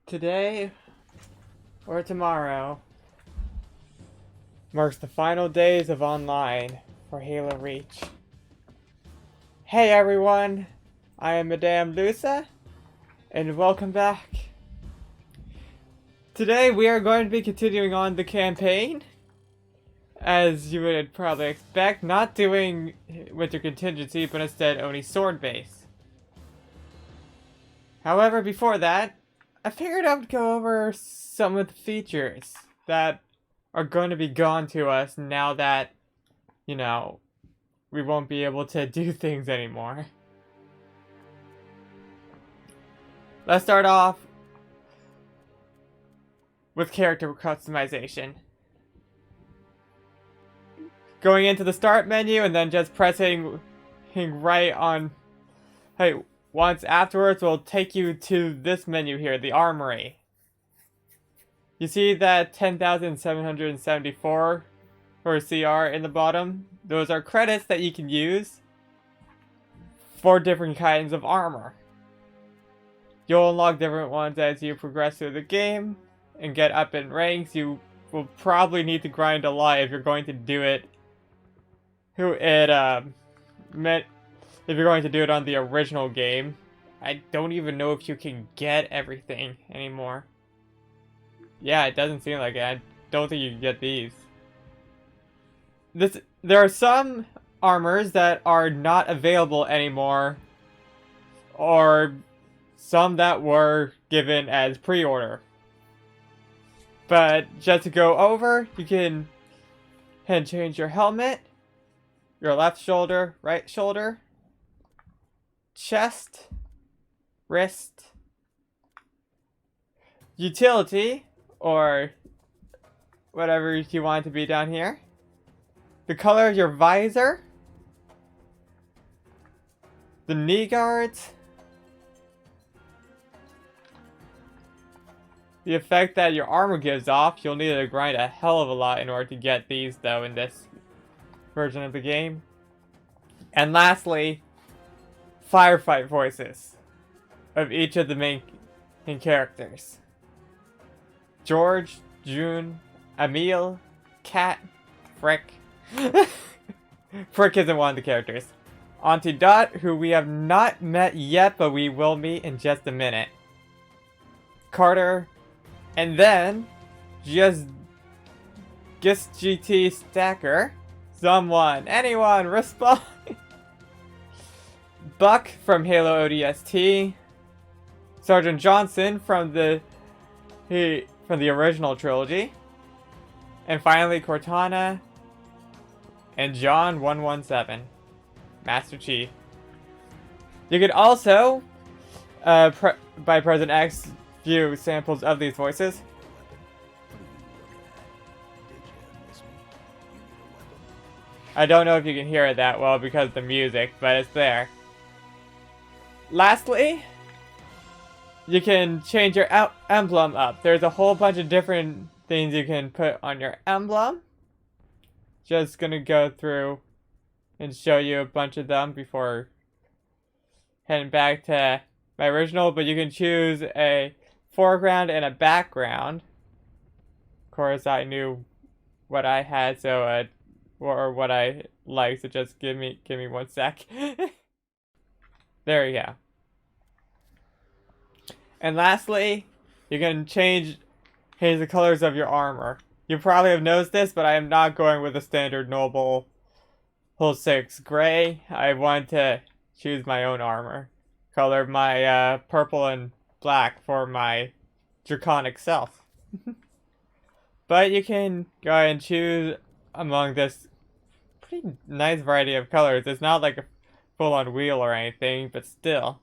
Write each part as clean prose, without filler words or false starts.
Today, or tomorrow, marks the final days of online for Halo Reach. Hey everyone, I am Madame Lusa, and welcome back. Today we are going to be continuing on the campaign, as you would probably expect, not doing Winter Contingency, but instead only Sword Base. However, before that, I figured I would go over some of the features that are going to be gone to us now that, we won't be able to do things anymore. Let's start off with character customization. Going into the start menu and then just pressing right on, once afterwards will take you to this menu here, the Armory. You see that 10,774 for CR in the bottom? Those are credits that you can use for different kinds of armor. You'll unlock different ones as you progress through the game and get up in ranks. You will probably need to grind a lot if you're going to do it. If you're going to do it on the original game. I don't even know if you can get everything anymore. Yeah, it doesn't seem like it. I don't think you can get these. There are some armors that are not available anymore, or some that were given as pre-order. But just to go over, you can change your helmet, your left shoulder, right shoulder, chest, wrist, utility, or whatever you want it to be down here, the color of your visor, the knee guards, the effect that your armor gives off. You'll need to grind a hell of a lot in order to get these though in this version of the game. And lastly, firefight voices of each of the main characters. George, June, Emil, Kat, Frick. Frick isn't one of the characters. Auntie Dot, who we have not met yet, but we will meet in just a minute. Carter, and then just GT Stacker. Someone, anyone, respond. Buck from Halo ODST. Sergeant Johnson from the original trilogy. And finally Cortana and John 117, Master Chief. You could also, by President X, view samples of these voices. I don't know if you can hear it that well because of the music, but it's there. Lastly, you can change your emblem up. There's a whole bunch of different things you can put on your emblem. Just gonna go through and show you a bunch of them before heading back to my original, but you can choose a foreground and a background. Of course, I knew what I had, so or what I like, so just give me 1 sec. There you go. And lastly, you can change the colors of your armor. You probably have noticed this, but I am not going with the standard Noble Hull 6 gray. I want to choose my own armor color, my purple and black for my draconic self. But you can go ahead and choose among this pretty nice variety of colors. It's not like a full-on wheel or anything, but still.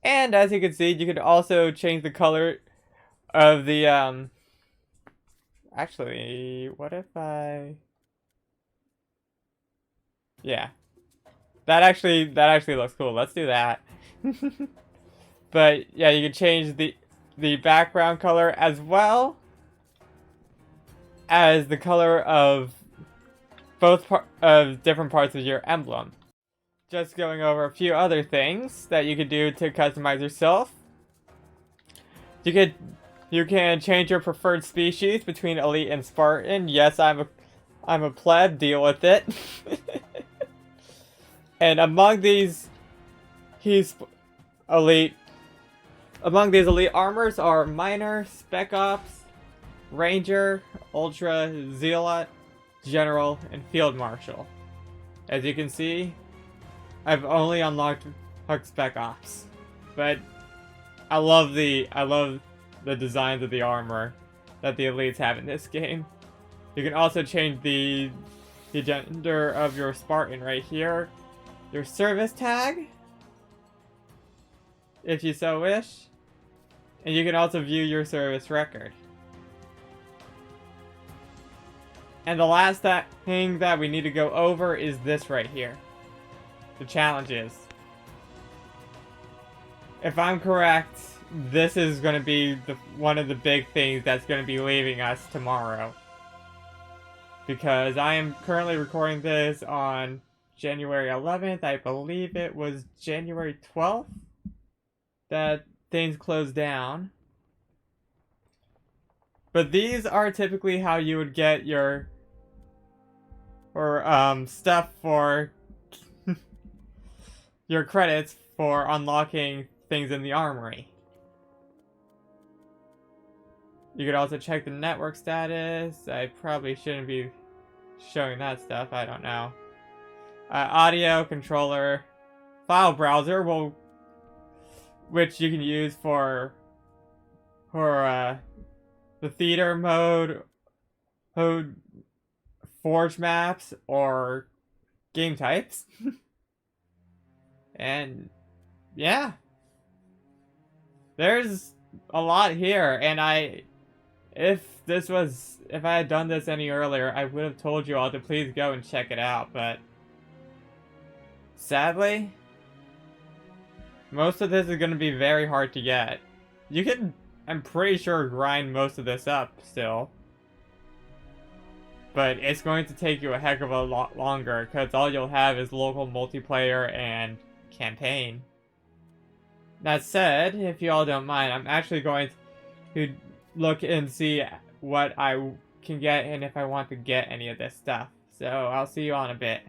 And as you can see, you can also change the color of the actually, what if I... Yeah. That actually looks cool. Let's do that. But yeah, you can change the background color as well as the color of both different parts of your emblem. Just going over a few other things that you could do to customize yourself. You can change your preferred species between elite and Spartan. Yes, I'm a pleb. Deal with it. And among these, he's elite. Among these elite armors are Miner, Spec Ops, Ranger, Ultra, Zealot, General, and Field Marshal. As you can see, I've only unlocked Spec Ops, but I love the designs of the armor that the elites have in this game. You can also change the gender of your Spartan right here, your service tag, if you so wish, and you can also view your service record. And the last thing that we need to go over is this right here. The challenges. If I'm correct, this is going to be one of the big things that's going to be leaving us tomorrow. Because I am currently recording this on January 11th. I believe it was January 12th that things closed down. But these are typically how you would get your stuff for your credits for unlocking things in the armory. You could also check the network status. I probably shouldn't be showing that stuff. I don't know. Audio controller, file browser, which you can use for the theater mode, forge maps, or game types. And yeah, there's a lot here, and if I had done this any earlier, I would have told you all to please go and check it out, but sadly, most of this is going to be very hard to get. You can, I'm pretty sure, grind most of this up still, but it's going to take you a heck of a lot longer, because all you'll have is local multiplayer and campaign. That said, if you all don't mind, I'm actually going to look and see what I can get and if I want to get any of this stuff. So I'll see you on a bit.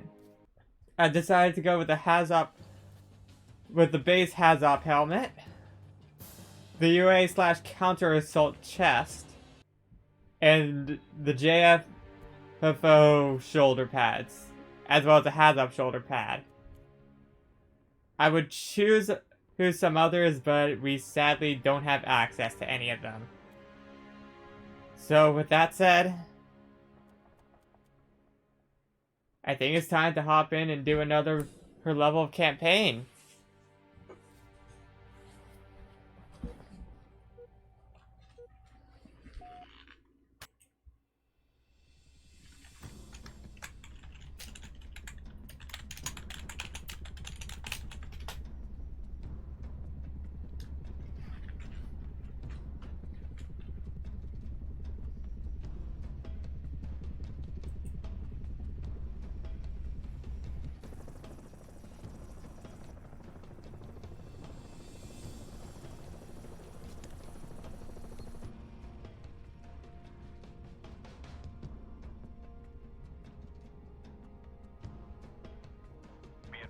I decided to go with the base HAZOP helmet, the UA/counter assault chest, and the JFFO shoulder pads, as well as the HAZOP shoulder pad. I would choose some others, but we sadly don't have access to any of them. So with that said, I think it's time to hop in and do another level of campaign.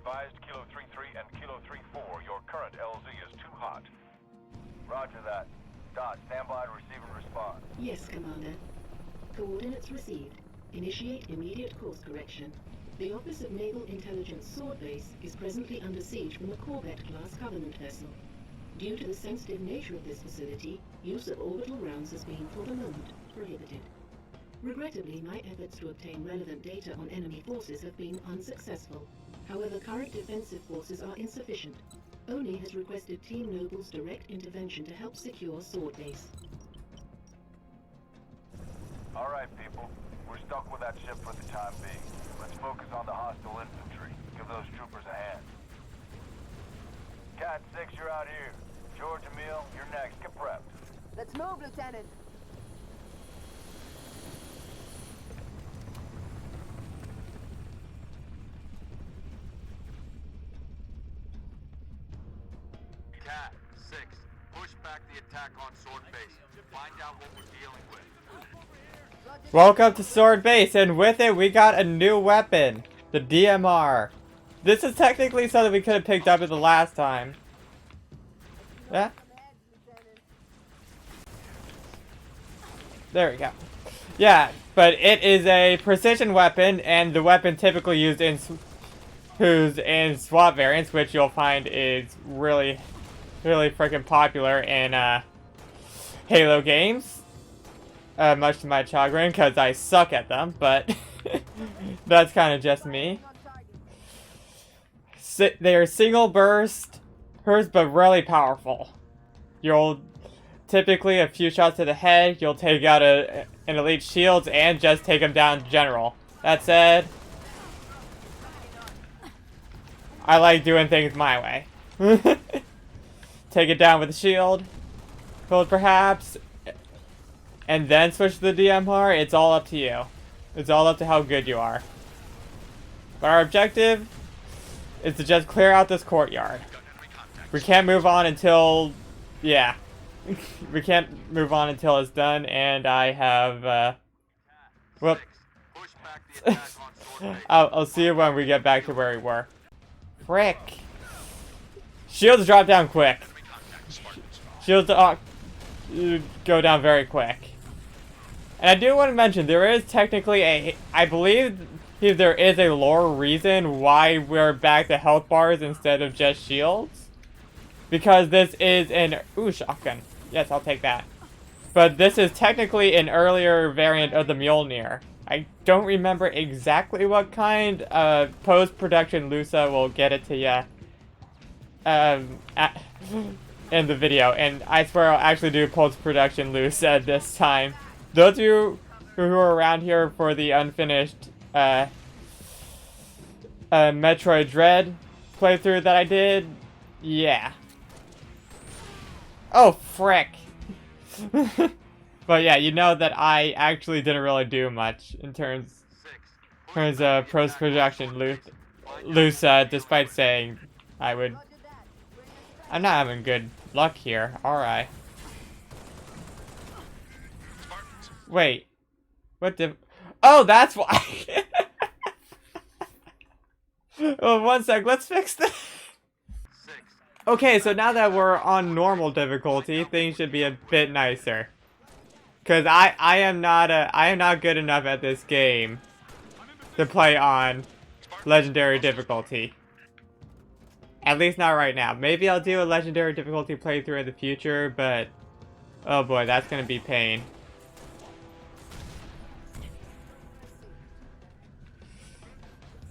Advised Kilo 3-3 and Kilo 3-4, your current LZ is too hot. Roger that. Dot, stand by to receive and respond. Yes, Commander. Coordinates received. Initiate immediate course correction. The Office of Naval Intelligence Sword Base is presently under siege from a Corvette-class Covenant vessel. Due to the sensitive nature of this facility, use of orbital rounds has been, for the moment, prohibited. Regrettably, my efforts to obtain relevant data on enemy forces have been unsuccessful. However, current defensive forces are insufficient. ONI has requested Team Noble's direct intervention to help secure Sword Base. All right, people. We're stuck with that ship for the time being. Let's focus on the hostile infantry. Give those troopers a hand. Cat 6, you're out here. George, Emil, you're next. Get prepped. Let's move, Lieutenant. Cat 6, push back the attack on Sword Base. Find out what we're dealing with. Welcome to Sword Base, and with it we got a new weapon, the DMR. This is technically something we could have picked up at the last time. Yeah? There we go. Yeah, but it is a precision weapon, and the weapon typically used in SWAT variants, which you'll find is really freaking popular in Halo games. Much to my chagrin, because I suck at them, but that's kind of just me. They are single burst, but really powerful. You'll typically a few shots to the head, you'll take out an elite shields and just take them down in general. That said, I like doing things my way. Take it down with a shield, hold perhaps, and then switch to the DMR. It's all up to you. It's all up to how good you are. But our objective is to just clear out this courtyard. We can't move on until, yeah. We can't move on until it's done, and I have, whoop. I'll see you when we get back to where we were. Frick. Shields drop down quick. Shields go down very quick. And I do want to mention, there is technically I believe there is a lore reason why we're back to health bars instead of just shields. Because this is an, ooh, shotgun. Yes, I'll take that. But this is technically an earlier variant of the Mjolnir. I don't remember exactly what kind. Post-production Lusa will get it to you in the video. And I swear I'll actually do post-production Lusa this time. Those of you who are around here for the unfinished Metroid Dread playthrough that I did, yeah. Oh, frick. But yeah, you know that I actually didn't really do much in terms of post-production Lusa, despite saying I would. I'm not having good luck here, alright. Wait. What the? Oh, that's why. Oh, one sec, let's fix this. Okay, so now that we're on normal difficulty, things should be a bit nicer. Cause I am not good enough at this game to play on legendary difficulty. At least not right now. Maybe I'll do a legendary difficulty playthrough in the future, but oh boy, that's gonna be pain.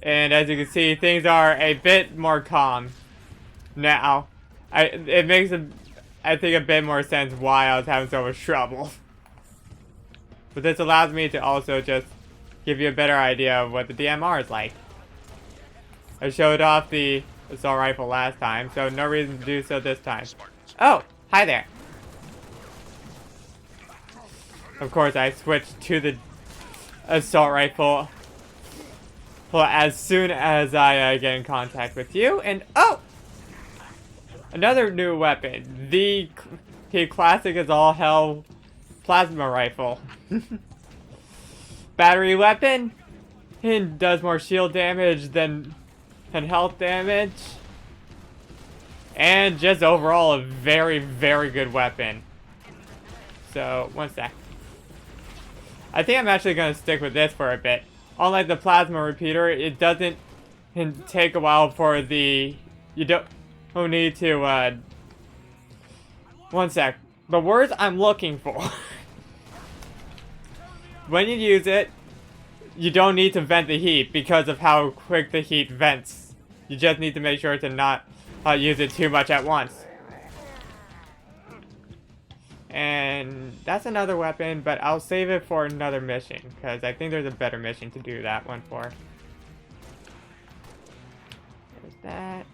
And as you can see, things are a bit more calm now. It makes I think a bit more sense why I was having so much trouble. But this allows me to also just give you a better idea of what the DMR is like. I showed off the assault rifle last time, so no reason to do so this time. Oh, hi there. Of course, I switched to the assault rifle as soon as I get in contact with you, and oh! Another new weapon. The classic as all hell plasma rifle. Battery weapon. It does more shield damage than health damage. And just overall a very, very good weapon. So, one sec. I think I'm actually going to stick with this for a bit. Unlike the plasma repeater, it doesn't take a while for the... You don't need to, one sec. The words I'm looking for. When you use it, you don't need to vent the heat because of how quick the heat vents. You just need to make sure to not use it too much at once. And that's another weapon, but I'll save it for another mission, because I think there's a better mission to do that one for. There's that.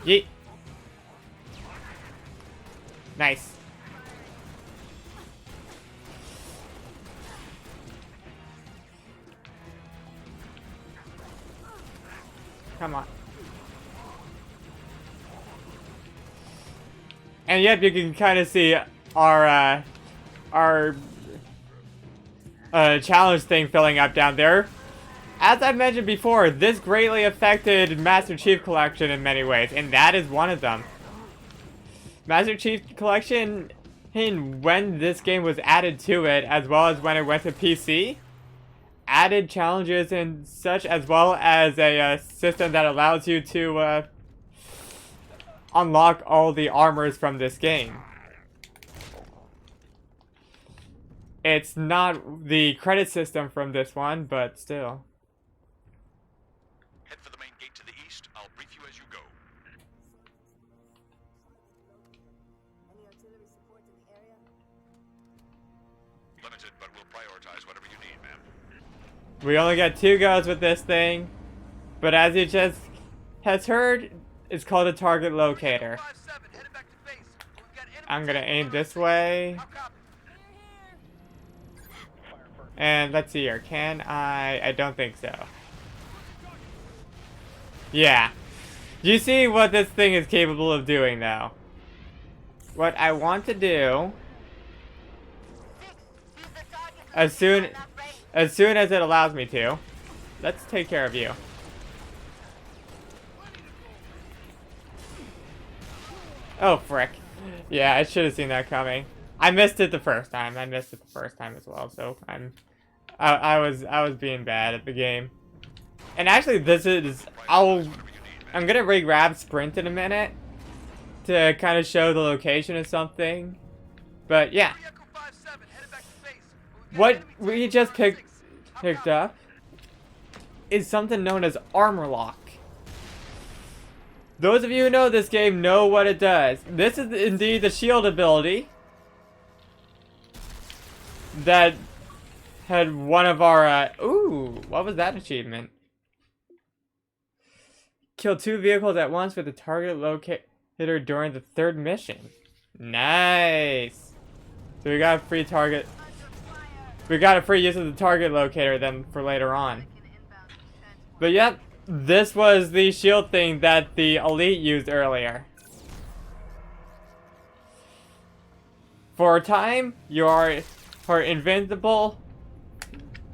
Yeet. Nice. Come on. And yep, you can kind of see our challenge thing filling up down there. As I mentioned before, this greatly affected Master Chief Collection in many ways, and that is one of them. Master Chief Collection, when this game was added to it, as well as when it went to PC, added challenges and such, as well as a system that allows you to unlock all the armors from this game. It's not the credit system from this one, but still. Head for the main gate to the east. I'll brief you as you go. Any artillery support in the area? Limited, but we'll prioritize whatever you need, ma'am. We only got 2 goes with this thing, but as you just has heard, it's called a target locator. I'm gonna aim this way. And let's see here, can I don't think so. Yeah. You see what this thing is capable of doing though. What I want to do, as soon as it allows me to, let's take care of you. Oh frick. Yeah, I should have seen that coming. I missed it the first time. I missed it the first time as well, so I was being bad at the game. And actually this is I'm gonna re-grab Sprint in a minute to kind of show the location of something. But yeah. What we just picked up is something known as Armor Lock. Those of you who know this game know what it does. This is indeed the shield ability that had one of our, ooh, what was that achievement? Kill 2 vehicles at once with the target locator during the 3rd mission. Nice. So we got a free target. We got a free use of the target locator then for later on. But yep, this was the shield thing that the elite used earlier. For a time, you are invincible,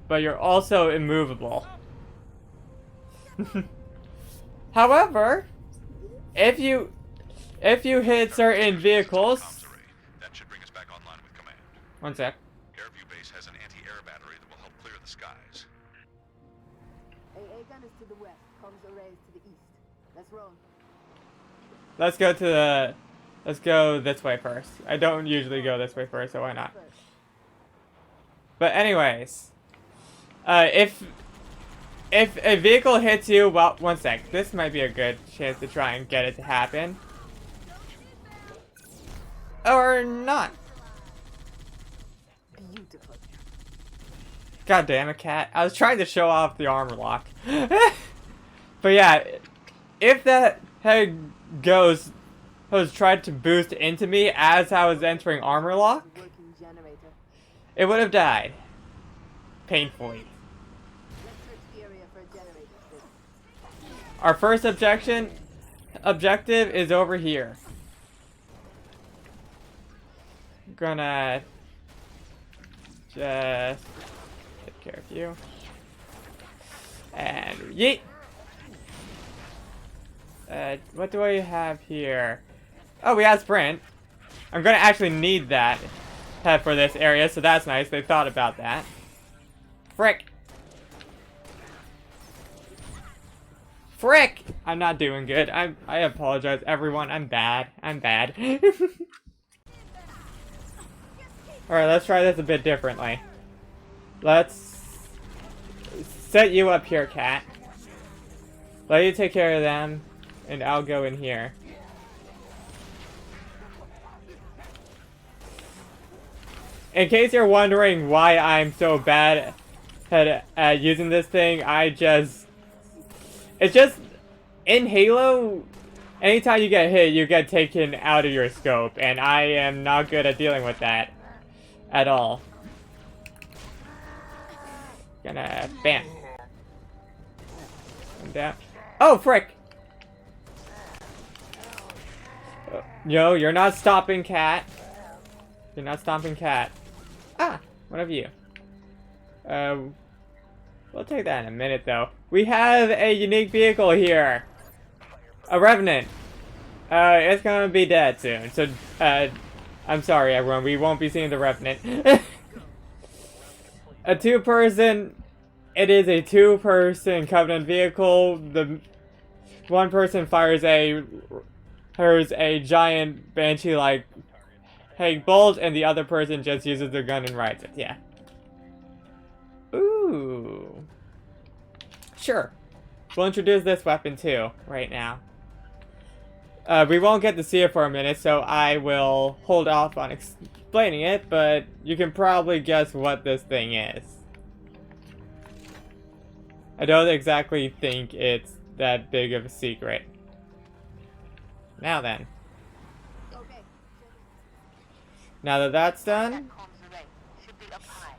but you're also immovable. However, if you hit certain vehicles, That should bring us back online with command. one sec. Airview base has an anti-air battery that will help clear the skies. AA gun is to the west, comms arrays to the east. Let's roll. Let's go this way first. I don't usually go this way first, so why not? But anyways, if a vehicle hits you, well, one sec. This might be a good chance to try and get it to happen. Or not. Beautiful. God damn it, cat. I was trying to show off the armor lock. But yeah, if that head ghost was tried to boost into me as I was entering armor lock, Working generator. it would have died. Painfully. Let's search the area for a generator. Our first objective is over here. Gonna just take care of you. And yeet! What do I have here? Oh, we have Sprint. I'm gonna actually need that for this area, so that's nice. They thought about that. Frick! Frick! I'm not doing good. I apologize, everyone. I'm bad. I'm bad. Alright, let's try this a bit differently. Let's set you up here, cat. Let you take care of them, and I'll go in here. In case you're wondering why I'm so bad at using this thing, it's just, in Halo, anytime you get hit, you get taken out of your scope, and I am not good at dealing with that at all. Gonna, bam. And down. Oh, frick! No, you're not stopping, cat. You're not stomping, cat. Ah, one of you. We'll take that in a minute, though. We have a unique vehicle here. A Revenant. It's gonna be dead soon. So, I'm sorry, everyone. We won't be seeing the Revenant. A two-person... It is a two-person Covenant vehicle. The one person fires a giant Banshee-like Hank bolt, and the other person just uses their gun and rides it. Yeah. Ooh. Sure. We'll introduce this weapon too, right now. We won't get to see it for a minute, so I will hold off on explaining it, but you can probably guess what this thing is. I don't exactly think it's that big of a secret. Now then. Okay. Now that that's done,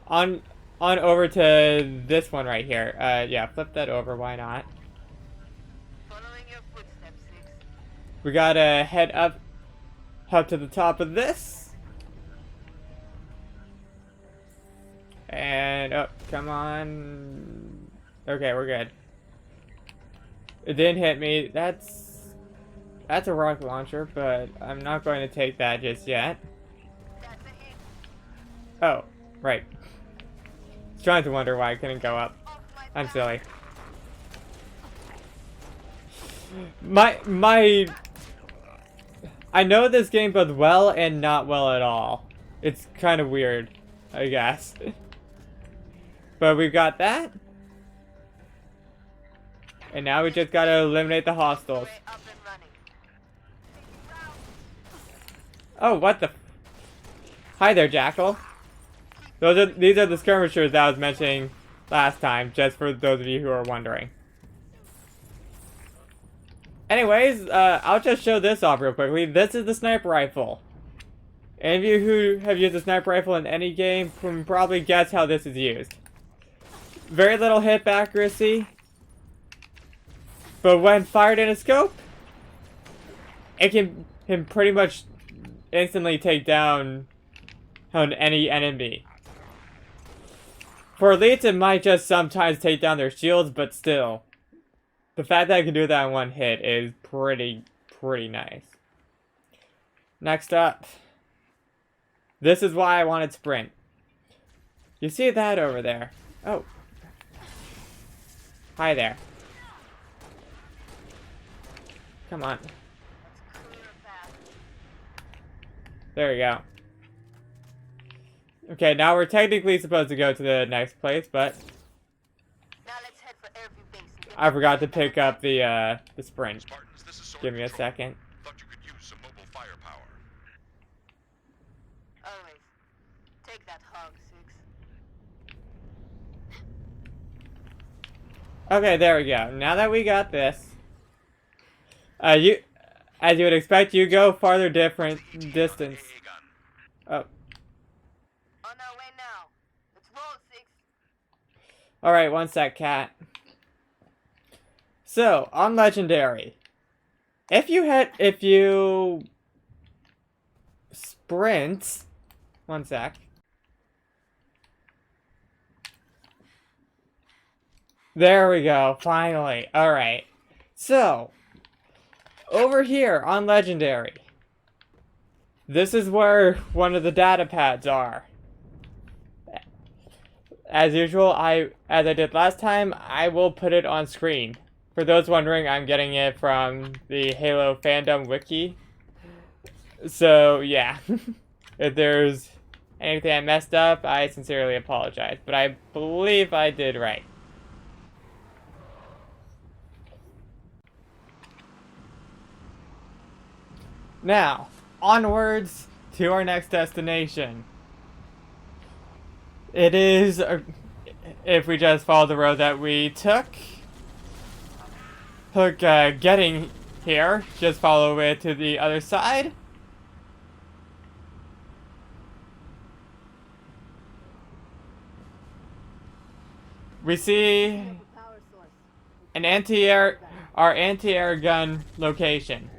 on over to this one right here. Yeah, flip that over, why not? Following your footsteps, Six. We gotta head up to the top of this. And, oh, come on. Okay, we're good. It didn't hit me. That's a rocket launcher, but I'm not going to take that just yet. That's a hit. Oh, right. I was trying to wonder why I couldn't go up. Off my I'm back. silly. My I know this game both well and not well at all. It's kind of weird, I guess. But we've got that. And now we just gotta eliminate the hostiles. Array up and running. Oh, what the? Hi there, Jackal. These are the skirmishers that I was mentioning last time, just for those of you who are wondering. Anyways, I'll just show this off real quickly. This is the sniper rifle. Any of you who have used a sniper rifle in any game can probably guess how this is used. Very little hip accuracy, but when fired in a scope, it can pretty much instantly take down on any enemy. For elites, it might just sometimes take down their shields, but still. The fact that I can do that in one hit is pretty nice. Next up. This is why I wanted Sprint. You see that over there? Oh. Hi there. Come on. Clear a path. There we go. Okay, now we're technically supposed to go to the next place, but Now let's head for Airview Base. and get I forgot to pick up the sprint. Spartans, this is Sword Give me a Control. second. Thought you could use some mobile firepower. Always. Take that hog, Six. Okay, there we go. Now that we got this, as you would expect, you go farther different distance. AA gun. Oh, On our way now. Let's roll, Six. all right. One sec, cat. So on Legendary, if you sprint, one sec. There we go. Finally. All right. So over here on Legendary, this is where one of the data pads are. As usual, as I did last time, I will put it on screen. For those wondering, I'm getting it from the Halo fandom wiki. So, yeah. If there's anything I messed up, I sincerely apologize. But I believe I did right. Now, onwards to our next destination. It is, if we just follow the road that we took, getting here, just follow it to the other side. We see Power source. our anti-air gun location.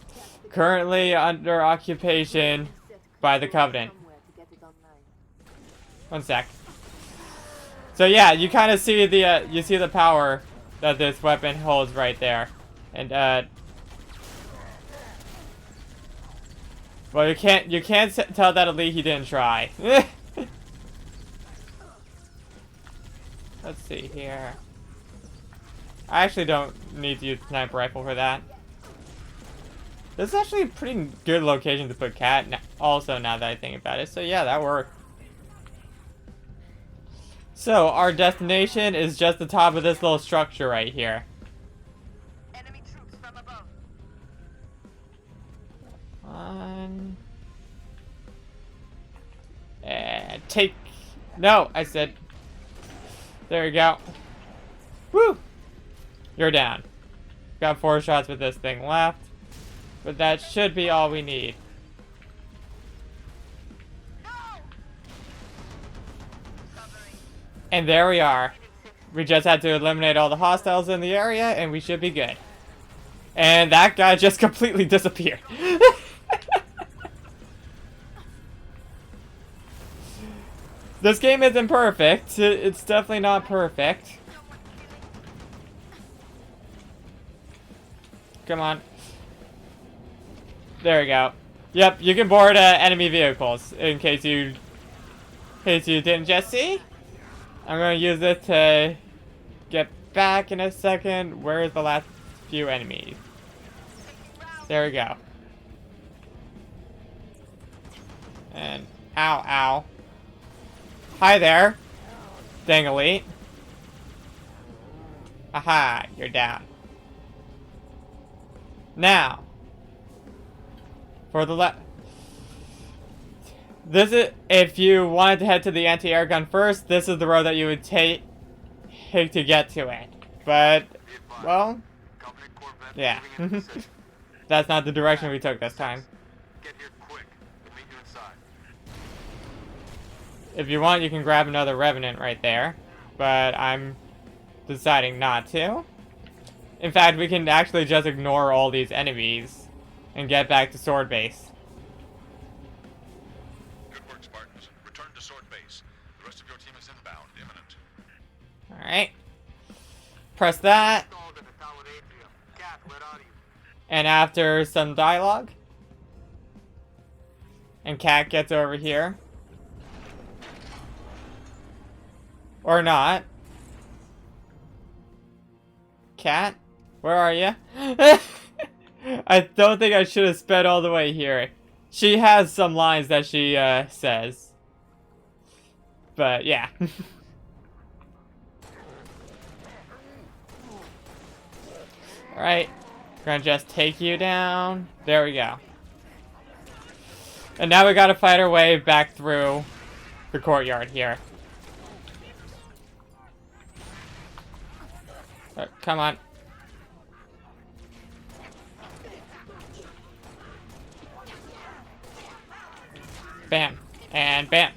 Tap currently under occupation by the Covenant. Somewhere to get it online. One sec. So yeah, you kind of see the you see the power that this weapon holds right there, and well, you can't tell that elite he didn't try. Let's see here. I actually don't need to use the sniper rifle for that. This is actually a pretty good location to put Cat. Also, now that I think about it, so yeah, that worked. So, our destination is just the top of this little structure right here. Enemy troops from above. On. And take. No, I said. There you go. Woo! You're down. Got 4 shots with this thing left. But that should be all we need. And there we are. We just had to eliminate all the hostiles in the area, and we should be good. And that guy just completely disappeared. This game isn't perfect. It's definitely not perfect. Come on. There we go. Yep, you can board enemy vehicles in case you didn't just see. I'm gonna use it to get back in a second. Where's the last few enemies? There we go. And ow, ow. Hi there, dang elite. Aha, you're down. Now, for the this is, if you wanted to head to the anti-air gun first, this is the road that you would take to get to it. But, well, yeah. That's not the direction we took this time. Get here quick. We'll meet you inside. If you want, you can grab another Revenant right there. But I'm deciding not to. In fact, we can actually just ignore all these enemies and get back to Sword Base. Good work, Spartans. Return to Sword Base. The rest of your team is inbound, imminent. Alright. Press that. And after some dialogue, and Cat gets over here. Or not. Cat? Where are you? I don't think I should have sped all the way here. She has some lines that she says. But yeah. Alright. Gonna just take you down. There we go. And now we gotta fight our way back through the courtyard here. Come on. Bam. And bam.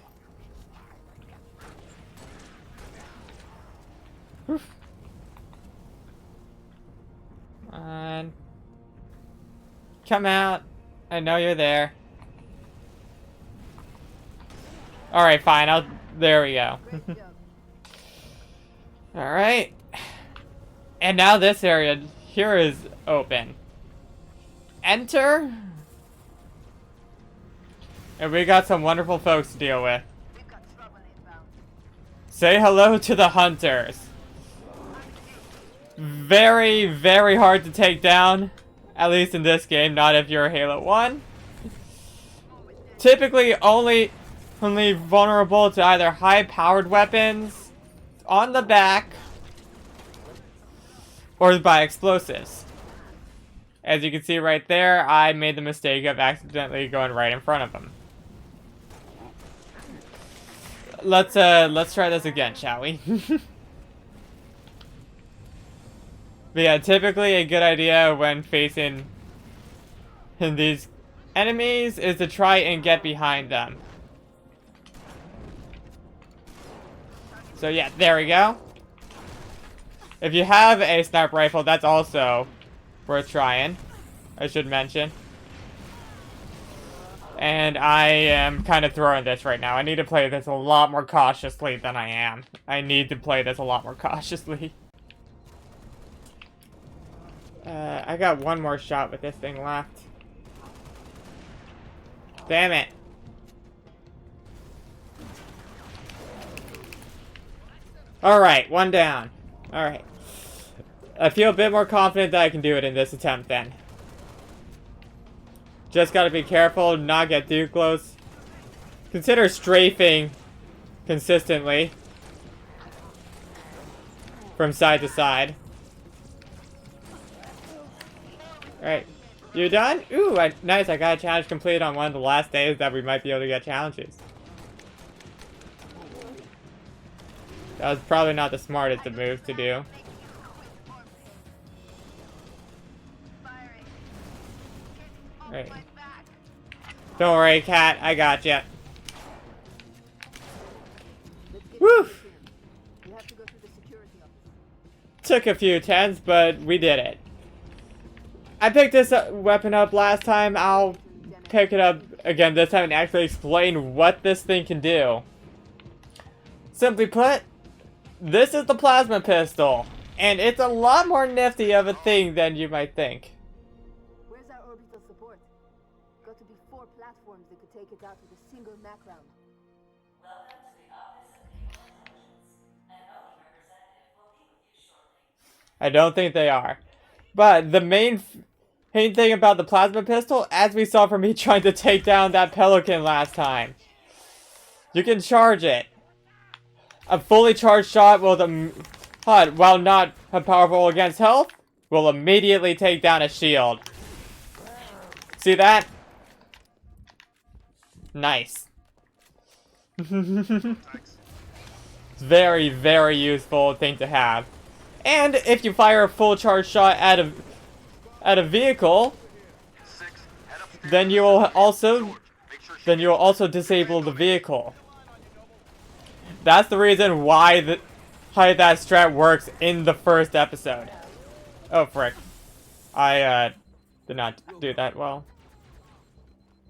Oof. And come out. I know you're there. Alright, fine. There we go. Alright. And now this area here is open. Enter. And we got some wonderful folks to deal with. Say hello to the hunters. Very, very hard to take down. At least in this game, not if you're Halo 1. Typically only vulnerable to either high-powered weapons on the back or by explosives. As you can see right there, I made the mistake of accidentally going right in front of them. Let's try this again, shall we? But yeah, typically a good idea when facing these enemies is to try and get behind them. So yeah, there we go. If you have a sniper rifle, that's also worth trying, I should mention. And I am kind of throwing this right now. I need to play this a lot more cautiously than I am. I need to play this a lot more cautiously. I got one more shot with this thing left. Damn it. Alright, one down. Alright. I feel a bit more confident that I can do it in this attempt then. Just gotta be careful, not get too close. Consider strafing consistently from side to side. Alright. You done? Ooh, nice. I got a challenge completed on one of the last days that we might be able to get challenges. That was probably not the smartest of moves to do. Right. Don't worry, Cat. I got ya. Woo! You have to go through the security office. Took a few attempts, but we did it. I picked this weapon up last time. I'll pick it up again this time and actually explain what this thing can do. Simply put, this is the plasma pistol, and it's a lot more nifty of a thing than you might think. Where's our orbital support? Got to be 4 platforms that could take it out with a single Mac round. Welcome to the Office of Naval Intelligence. An OE representative will be with you shortly. I don't think they are. But the main thing about the plasma pistol, as we saw from me trying to take down that Pelican last time, you can charge it. A fully charged shot will, while not powerful against health, will immediately take down a shield. See that? Nice. Very, very useful thing to have. And if you fire a full charge shot at a vehicle, then you will also disable the vehicle. That's the reason why that strat works in the first episode. Oh frick. I did not do that well.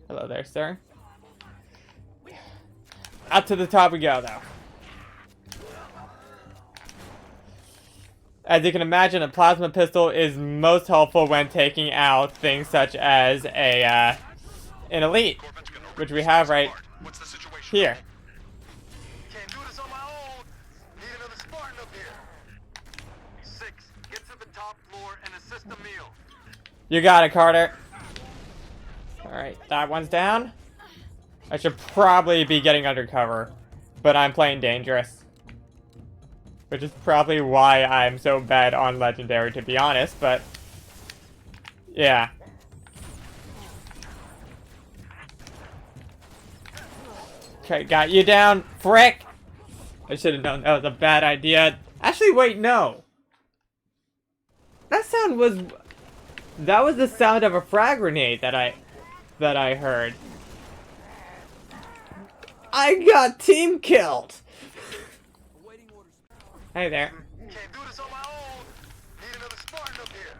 Hello there, sir. Up to the top we go though. As you can imagine, a plasma pistol is most helpful when taking out things such as an elite, which we have right here. Can't do this on my own. Need another Spartan up here. 6, get to the top floor and assist Emil. You got it, Carter. Alright, that one's down. I should probably be getting undercover, but I'm playing dangerous. Which is probably why I'm so bad on Legendary, to be honest, but... yeah. Okay, got you down. Frick! I should have known that was a bad idea. Actually, wait, no. That sound was... that was the sound of a frag grenade that I heard. I got team killed! Hey there. Can't do this on my own. Need another Spartan up here.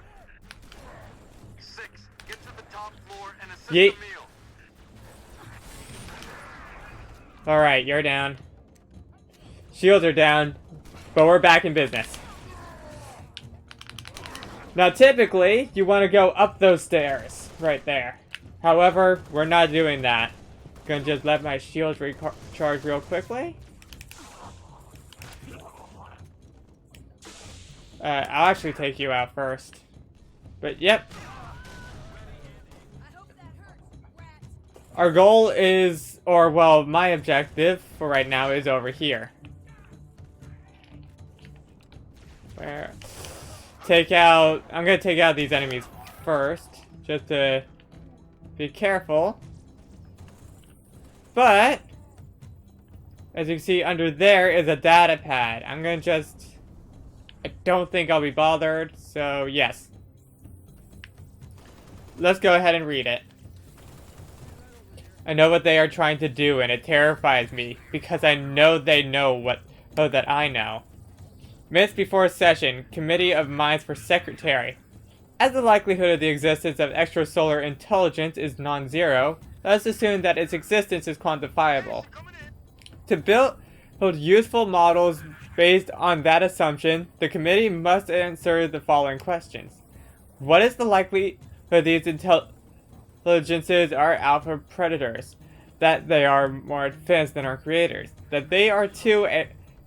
6, get to the top floor and assist Yeet. Emil. Alright, you're down. Shields are down, but we're back in business. Now typically, you want to go up those stairs, right there. However, we're not doing that. Gonna just let my shields recharge real quickly. I'll actually take you out first. But yep. Our goal is, or well, my objective for right now is over here. Where? I'm gonna take out these enemies first, just to be careful. But, as you can see under there is a data pad. I'm gonna just... I don't think I'll be bothered, so yes. Let's go ahead and read it. I know what they are trying to do, and it terrifies me, because I know they know that I know. Minutes before session, Committee of Mines for Secretary. As the likelihood of the existence of extrasolar intelligence is non-zero, let us assume that its existence is quantifiable. To build useful models based on that assumption, the committee must answer the following questions. What is the likelihood these intelligences are alpha predators? That they are more advanced than our creators? That they are too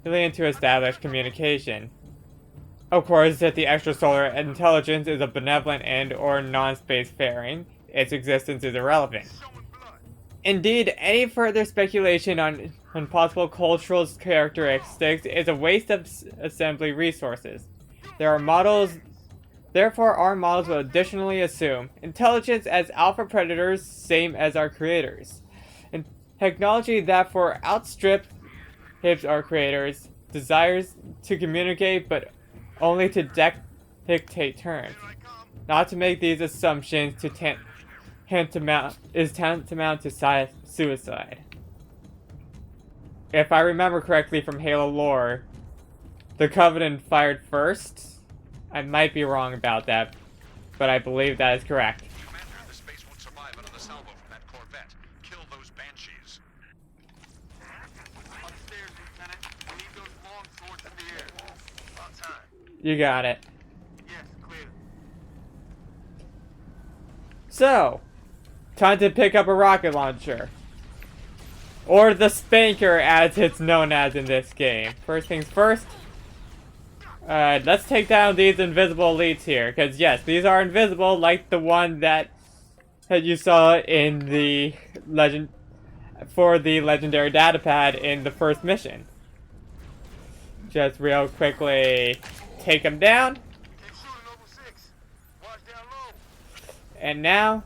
alien to establish communication? Of course, if the extrasolar intelligence is a benevolent and or non-spacefaring, its existence is irrelevant. Indeed, any further speculation on possible cultural characteristics is a waste of assembly resources. Therefore, our models will additionally assume intelligence as alpha predators, same as our creators. And technology therefore outstrips our creators' desires to communicate, but only to dictate terms. Not to make these assumptions to tantamount to suicide. If I remember correctly from Halo lore, the Covenant fired first. I might be wrong about that, but I believe that is correct. Commander, the space won't survive another salvo from that Corvette. Kill those Banshees. Upstairs, Lieutenant. We need those long swords in the air. On time. You got it. Yes, clear. So, time to pick up a rocket launcher. Or the Spanker as it's known as in this game. First things first. Let's take down these invisible elites here. Because yes, these are invisible like the one that you saw in the legendary datapad in the first mission. Just real quickly take them down. Keep shooting, Noble 6. Watch down low. And now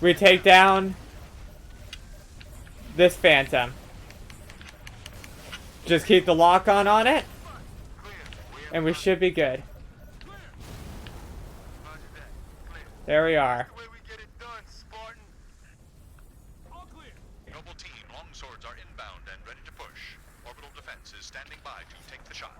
we take down this Phantom. Just keep the lock on it, and we should be good. There we are. The way we get it done, Spartan. All clear. Noble team, longswords are inbound and ready to push. Orbital defense is standing by to take the shot.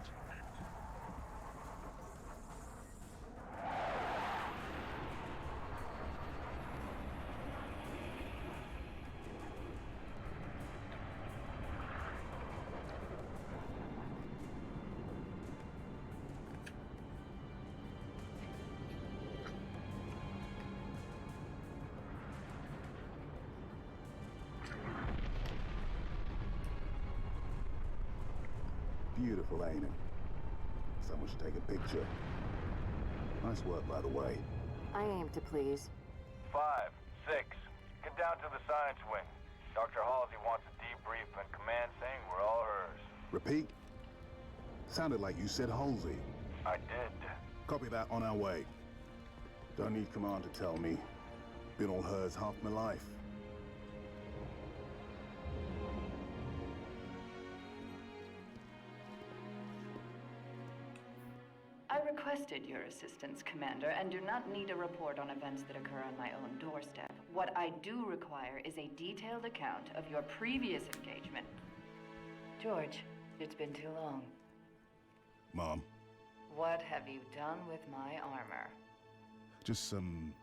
Beautiful, ain't it? Someone should take a picture. Nice work, by the way. I aim to please. 5, 6. Get down to the science wing. Dr. Halsey wants a debrief and command saying we're all hers. Repeat? Sounded like you said Halsey. I did. Copy that, on our way. Don't need command to tell me. Been all hers half my life. I requested your assistance, Commander, and do not need a report on events that occur on my own doorstep. What I do require is a detailed account of your previous engagement. George, it's been too long. Mom, What have you done with my armor? just some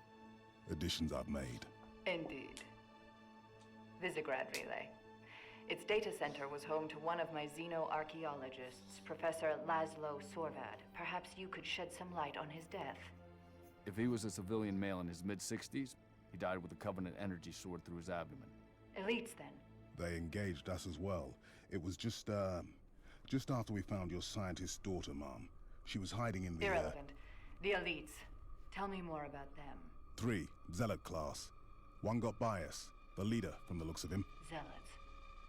additions I've made. Indeed. Visegrad Relay. Its data center was home to one of my xenoarchaeologists, Professor Laszlo Sorvad. Perhaps you could shed some light on his death. If he was a civilian male in his mid-60s, he died with a Covenant energy sword through his abdomen. Elites, then. They engaged us as well. It was just after we found your scientist's daughter, Mom. She was hiding in the, Irrelevant. The elites. Tell me more about them. 3, Zealot class. One got by us. The leader, from the looks of him. Zealots.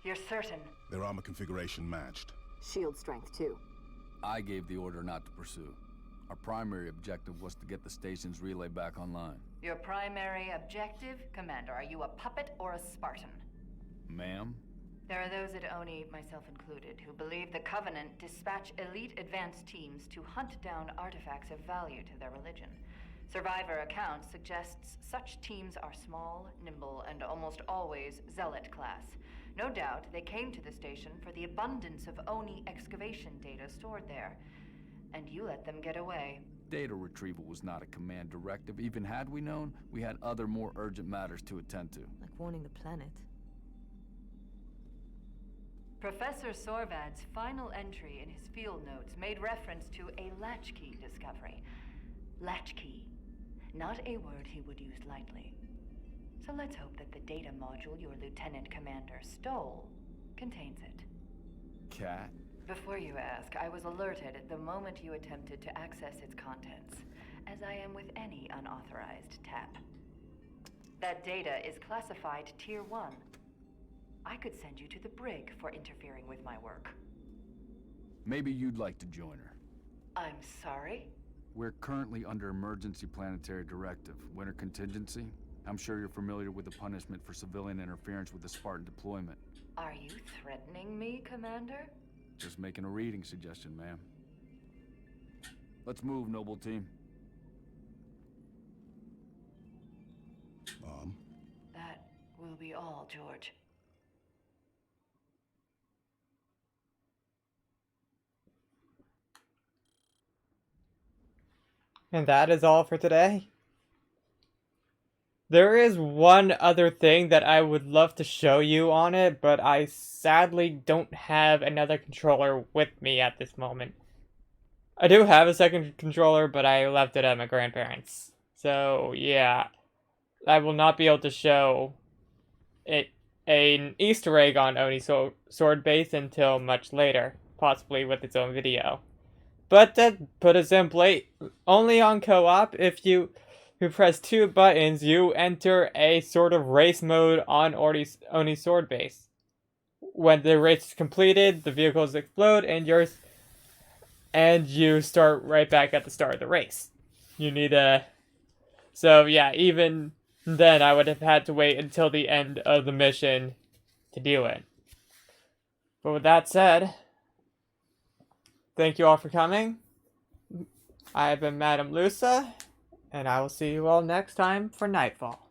You're certain? Their armor configuration matched. Shield strength, too. I gave the order not to pursue. Our primary objective was to get the station's relay back online. Your primary objective? Commander, are you a puppet or a Spartan? Ma'am? There are those at ONI, myself included, who believe the Covenant dispatch elite advance teams to hunt down artifacts of value to their religion. Survivor accounts suggests such teams are small, nimble, and almost always Zealot class. No doubt they came to the station for the abundance of ONI excavation data stored there. and you let them get away. Data retrieval was not a command directive. Even had we known, we had other more urgent matters to attend to. Like warning the planet. Professor Sorvad's final entry in his field notes made reference to a latchkey discovery. Latchkey. Not a word he would use lightly. So let's hope that the data module your Lieutenant Commander stole contains it. Cat? Before you ask, I was alerted the moment you attempted to access its contents, as I am with any unauthorized tap. That data is classified Tier 1. I could send you to the brig for interfering with my work. Maybe you'd like to join her. I'm sorry? We're currently under emergency planetary directive, winter contingency. I'm sure you're familiar with the punishment for civilian interference with the Spartan deployment. Are you threatening me, Commander? Just making a reading suggestion, ma'am. Let's move, noble team. That will be all, George. And that is all for today. There is one other thing that I would love to show you on it, but I sadly don't have another controller with me at this moment. I do have a second controller, but I left it at my grandparents'. So, yeah. I will not be able to show an Easter egg on Oni Sword Base until much later, possibly with its own video. But to put it simply, only on co-op, if you press 2 buttons, you enter a sort of race mode on Oni Sword Base. When the race is completed, the vehicles explode, and you start right back at the start of the race. You need a... So yeah, even then I would have had to wait until the end of the mission to do it. But with that said, thank you all for coming. I have been Madam Lusa, and I will see you all next time for Nightfall.